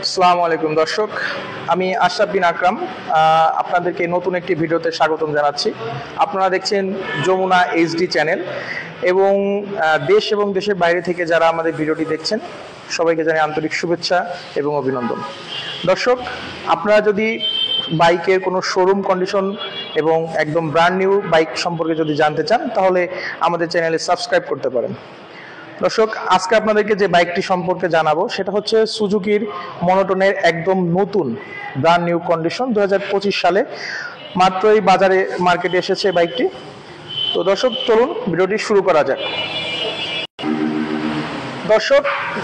আসসালামু আলাইকুম দর্শক, আমি আশরাফ বিন আকরাম আপনাদেরকে নতুন একটি ভিডিওতে স্বাগতম জানাচ্ছি। আপনারা দেখছেন যমুনা এইচডি চ্যানেল এবং দেশ এবং দেশের বাইরে থেকে যারা আমাদের ভিডিওটি দেখছেন সবাইকে জানাই আন্তরিক শুভেচ্ছা এবং অভিনন্দন। দর্শক, আপনারা যদি বাইকের কোনো শোরুম কন্ডিশন এবং একদম ব্র্যান্ড নিউ বাইক সম্পর্কে যদি জানতে চান তাহলে আমাদের চ্যানেলে সাবস্ক্রাইব করতে পারেন। দর্শক, আজকে আপনাদেরকে যে বাইকটি সম্পর্কে জানাবো সেটা হচ্ছে সুজুকির মনোটনের একদম নতুন ব্র্যান্ড নিউ কন্ডিশন 2025 সালে মাত্রই বাজারে মার্কেটে এসেছে বাইকটি। তো দর্শক, চলুন ভিডিওটি শুরু করা যাক। দর্শক,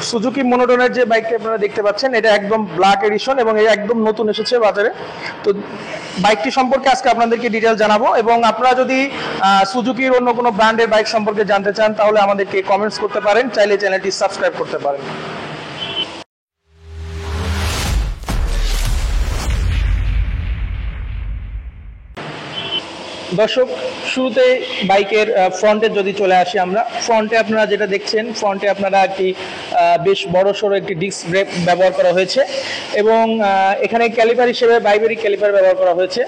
সুজুকি মনোটনের যে বাইকটি আপনারা দেখতে পাচ্ছেন এটা একদম ব্ল্যাক এডিশন এবং এই একদম নতুন এসেছে বাজারে। তো বাইকটি সম্পর্কে আজকে আপনাদেরকে ডিটেইলস জানাবো এবং আপনারা যদি সুজুকির অন্য কোনো ব্র্যান্ডের বাইক সম্পর্কে জানতে চান তাহলে আমাদেরকে কমেন্টস করতে পারেন, চাইলে চ্যানেলটি সাবস্ক্রাইব করতে পারেন। দর্শক, শুরুতে বাইকের ফ্রন্টে যদি চলে আসি আমরা, ফ্রন্টে আপনারা যেটা দেখছেন, ফ্রন্টে আপনারা একটি বেশ বড় সড়ো একটি ডিস্ক ব্রেক ব্যবহার করা হয়েছে এবং এখানে ক্যালিপার হিসেবে বাইবেরিক ক্যালিপার ব্যবহার করা হয়েছে।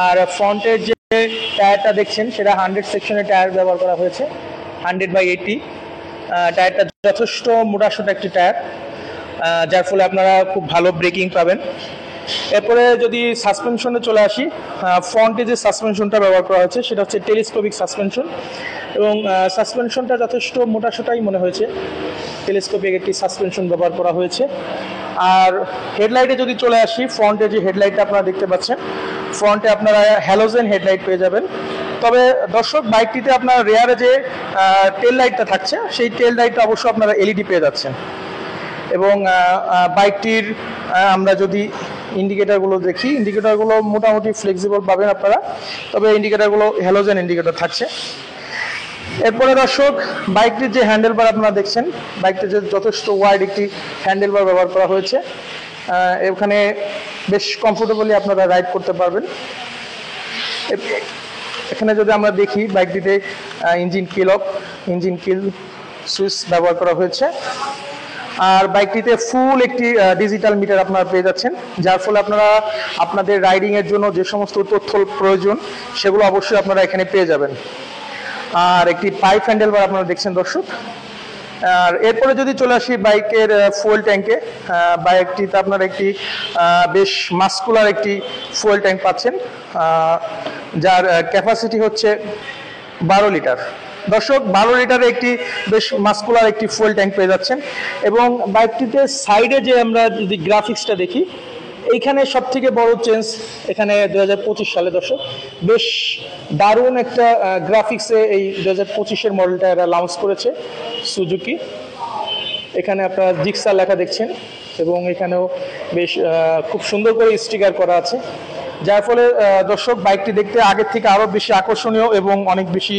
আর ফ্রন্টের যে টায়ারটা দেখছেন সেটা 100 সেকশনের টায়ার ব্যবহার করা হয়েছে, 100/80। টায়ারটা যথেষ্ট মোটাসোটা একটি টায়ার, যার ফলে আপনারা খুব ভালো ব্রেকিং পাবেন। এরপরে যদি সাসপেনশনে চলে আসি, ফ্রন্টে যে সাসপেনশনটা ব্যবহার করা হয়েছে সেটা হচ্ছে টেলিস্কোপিক সাসপেনশন এবং সাসপেনশনটা যথেষ্ট মোটাসোটাই মনে হয়েছে, টেলিস্কোপিক একটি সাসপেনশন ব্যবহার করা হয়েছে। আর হেডলাইটে যদি চলে আসি, ফ্রন্টে যে হেডলাইটটা আপনারা দেখতে পাচ্ছেন, ফ্রন্টে আপনারা হ্যালোজেন হেডলাইট পেয়ে যাবেন। তবে দর্শক, বাইকটিতে আপনার রেয়ারে যে টেল লাইটটা থাকছে সেই টেল লাইটটা অবশ্য আপনারা এলইডি পেয়ে যাচ্ছেন। এবং বাইকটির আমরা যদি ইন্ডিকেটারগুলো দেখি, ইন্ডিকেটারগুলো মোটামুটি ফ্লেক্সিবল পাবেন আপনারা, তবে ইন্ডিকেটারগুলো হ্যালোজেন ইন্ডিকেটার থাকছে। এরপরে দর্শক, বাইকটির যে হ্যান্ডেলবার আপনারা দেখছেন, বাইকটির যে যথেষ্ট ওয়াইড একটি হ্যান্ডেলবার ব্যবহার করা হয়েছে, এখানে বেশ কমফোর্টেবলি আপনারা রাইড করতে পারবেন। এখানে যদি আমরা দেখি, বাইকটিতে ইঞ্জিন কিল সুইচ ব্যবহার করা হয়েছে। আর বাইকটিতে ফুল একটি ডিজিটাল মিটার আপনারা পেয়ে যাচ্ছেন, যার ফলে আপনারা আপনাদের রাইডিংয়ের জন্য যে সমস্ত তথ্য প্রয়োজন সেগুলো অবশ্যই আপনারা এখানে পেয়ে যাবেন। আর একটি পাইপ হ্যান্ডেলবার আপনারা দেখছেন দর্শক। আর এরপরে যদি চলে আসি বাইকের ফুয়েল ট্যাঙ্কে, বাইকটিতে আপনারা একটি বেশ মাস্কুলার একটি ফুয়েল ট্যাঙ্ক পাচ্ছেন, যার ক্যাপাসিটি হচ্ছে 12 লিটার। দর্শক, 12 লিটারে একটি বেশ মাস্কুলার একটি ফুয়েল ট্যাঙ্ক পেয়ে যাচ্ছেন। এবং বাইকটিতে সাইডে যে আমরা যদি গ্রাফিক্সটা দেখি, এইখানে সব থেকে বড় চেঞ্জ এখানে 2025 সালে দর্শক বেশ দারুণ একটা গ্রাফিক্সে এই 2025-এর মডেলটা এরা লঞ্চ করেছে সুজুকি। এখানে আপনারা জিক্সার লেখা দেখছেন এবং এখানেও বেশ খুব সুন্দর করে স্টিকার করা আছে, যার ফলে দর্শক বাইকটি দেখতে আগের থেকে আরও বেশি আকর্ষণীয় এবং অনেক বেশি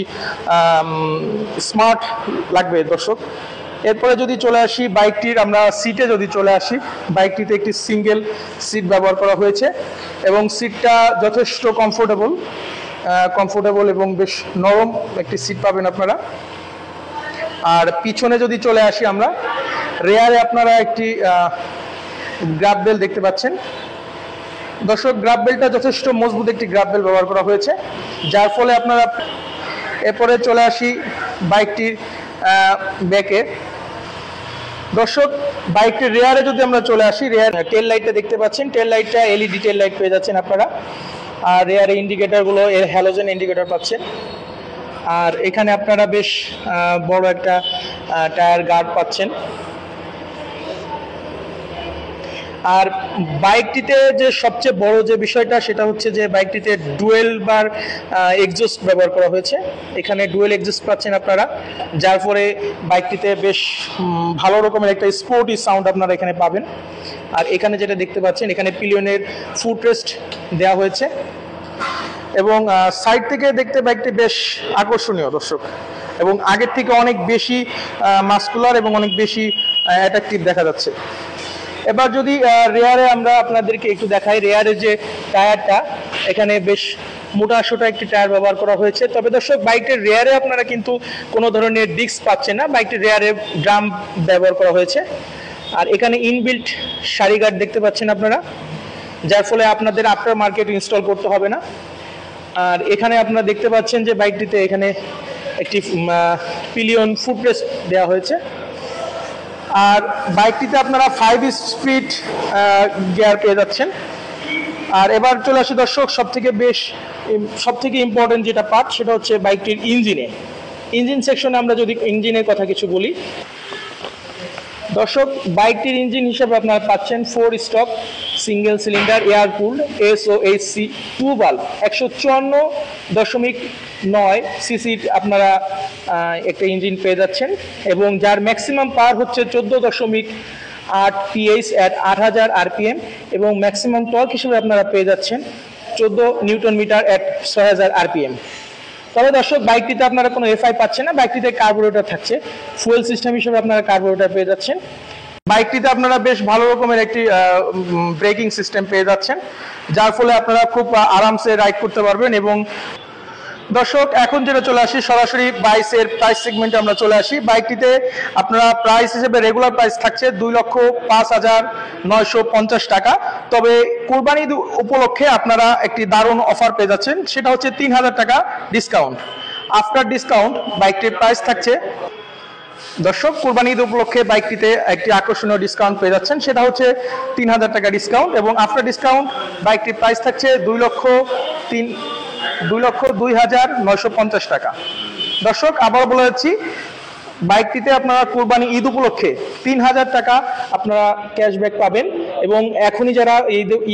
স্মার্ট লাগবে দর্শক। এরপরে যদি চলে আসি বাইকটির আমরা সিটে যদি চলে আসি, বাইকটিতে একটি সিঙ্গেল সিট ব্যবহার করা হয়েছে এবং সিটটা যথেষ্ট কমফোর্টেবল এবং বেশ নরম একটি সিট পাবেন আপনারা। আর পিছনে যদি চলে আসি আমরা, রেয়ারে আপনারা একটি গ্রাব বেল দেখতে পাচ্ছেন দর্শক। গ্রাব বেলটা যথেষ্ট মজবুত একটি গ্রাব বেল ব্যবহার করা হয়েছে, যার ফলে আপনারা। এরপরে চলে আসি বাইকটির ব্যাকে দর্শক, বাইকটির রেয়ারে যদি আমরা চলে আসি, রেয়ার টেল লাইটটা দেখতে পাচ্ছেন, টেল লাইটটা এলইডি টেল লাইট পেয়ে যাচ্ছেন আপনারা। আর রেয়ারে ইন্ডিকেটারগুলো এর হ্যালোজেন ইন্ডিকেটার পাচ্ছেন। আর এখানে আপনারা বেশ বড় একটা টায়ার গার্ড পাচ্ছেন। আর বাইকটিতে যে সবচেয়ে বড় যে বিষয়টা সেটা হচ্ছে যে বাইকটিতে ডুয়েল বার এক্সজস্ট ব্যবহার করা হয়েছে। এখানে ডুয়েল এক্সজস্ট পাচ্ছেন আপনারা, যার ফলে বাইকটিতে বেশ ভালো রকমের একটা স্পোর্টি সাউন্ড আপনারা এখানে পাবেন। আর এখানে যেটা দেখতে পাচ্ছেন, এখানে পিলিয়নের ফুটরেস্ট দেওয়া হয়েছে এবং সাইড থেকে দেখতে বাইকটি বেশ আকর্ষণীয় দর্শক, এবং আগের থেকে অনেক বেশি মাস্কুলার এবং অনেক বেশি অ্যাট্রাকটিভ দেখা যাচ্ছে। এবার যদি রেয়ারে আমরা আপনাদেরকে একটু দেখাই, রেয়ারে যে টায়ারটা, এখানে বেশ মোটাসোটা একটি টায়ার ব্যবহার করা হয়েছে। তবে দর্শক, বাইকটির রেয়ারে আপনারা কিন্তু কোনো ধরনের ডিস্ক পাচ্ছেন না, বাইকটির রেয়ারে ড্রাম ব্যবহার করা হয়েছে। আর এখানে ইনবিল্ট সারি গার্ড দেখতে পাচ্ছেন আপনারা, যার ফলে আপনাদের আফটার মার্কেট ইনস্টল করতে হবে না। আর এখানে আপনারা দেখতে পাচ্ছেন যে বাইকটিতে এখানে একটি পিলিয়ন ফুটরেস্ট দেওয়া হয়েছে। আর বাইকটিতে আপনারা 5 স্পিড গিয়ার পেয়ে যাচ্ছেন। আর এবার চলে আসি দর্শক, সবথেকে ইম্পর্টেন্ট যেটা পার্ট সেটা হচ্ছে বাইকটির ইঞ্জিন সেকশনে আমরা যদি ইঞ্জিনের কথা কিছু বলি দর্শক, বাইকটির ইঞ্জিন হিসেবে আপনারা পাচ্ছেন 4 stroke single cylinder air cooled SOHC 2 valve 154.9 CC আপনারা একটা ইঞ্জিন পেয়ে যাচ্ছেন, এবং যার ম্যাক্সিমাম পাওয়ার হচ্ছে 14.8 PS at 8000 RPM, এবং ম্যাক্সিমাম টর্ক হিসেবে আপনারা পেয়ে যাচ্ছেন 14 নিউটন মিটার at 6000 RPM। তবে দর্শক, বাইকটিতে আপনারা কোনো FI পাচ্ছেন না, বাইকটিতে কার্বোরেটর থাকছে, ফুয়েল সিস্টেম হিসেবে আপনারা কার্বোরেটর পেয়ে যাচ্ছেন। বাইকটিতে আপনারা বেশ ভালো রকমের একটি ব্রেকিং সিস্টেম পেয়ে যাচ্ছেন, যার ফলে আপনারা খুব আরামসে রাইড করতে পারবেন। এবং দর্শক, এখন যেটা চলে আসি সরাসরি বাইকের প্রাইস সেগমেন্টে আমরা চলে আসি। বাইকটিতে আপনারা প্রাইস হিসেবে রেগুলার প্রাইস থাকছে 2,05,950 টাকা। তবে কোরবানি ঈদ উপলক্ষে আপনারা একটি দারুণ অফার পেয়ে যাচ্ছেন, সেটা হচ্ছে 3,000 টাকা ডিসকাউন্ট। আফটার ডিসকাউন্ট বাইকটির প্রাইস থাকছে দর্শক, কোরবানি ঈদ উপলক্ষে বাইকটিতে একটি আকর্ষণীয় ডিসকাউন্ট পেয়ে যাচ্ছেন, সেটা হচ্ছে 3,000 টাকা ডিসকাউন্ট, এবং আফটার ডিসকাউন্ট বাইকটির প্রাইস থাকছে 2,02,950 টাকা। দর্শক, আবার বলে যাচ্ছি, বাইকটিতে আপনারা কোরবানি ঈদ উপলক্ষে 3,000 টাকা আপনারা ক্যাশব্যাক পাবেন, এবং এখনই যারা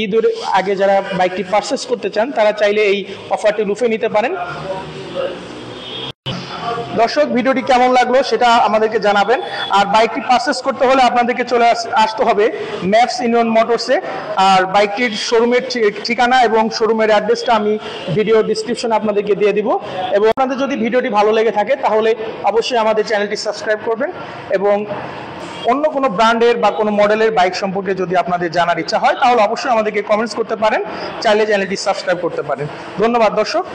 ঈদের আগে যারা বাইকটি পারচেস করতে চান তারা চাইলে এই অফারটি লুফে নিতে পারেন। দর্শক, ভিডিওটি কেমন লাগলো সেটা আমাদেরকে জানাবেন। আর বাইকটি পারচেস করতে হলে আপনাদেরকে চলে আসতে হবে ম্যাপস ইউনিয়ন মোটরসে। আর বাইকটির শোরুমের ঠিকানা এবং শোরুমের অ্যাড্রেসটা আমি ভিডিও ডিসক্রিপশনে আপনাদেরকে দিয়ে দিব। এবং আপনাদের যদি ভিডিওটি ভালো লেগে থাকে তাহলে অবশ্যই আমাদের চ্যানেলটি সাবস্ক্রাইব করবেন, এবং অন্য কোনো ব্র্যান্ডের বা কোনো মডেলের বাইক সম্পর্কে যদি আপনাদের জানার ইচ্ছা হয় তাহলে অবশ্যই আমাদেরকে কমেন্টস করতে পারেন, চাইলে চ্যানেলটি সাবস্ক্রাইব করতে পারেন। ধন্যবাদ দর্শক।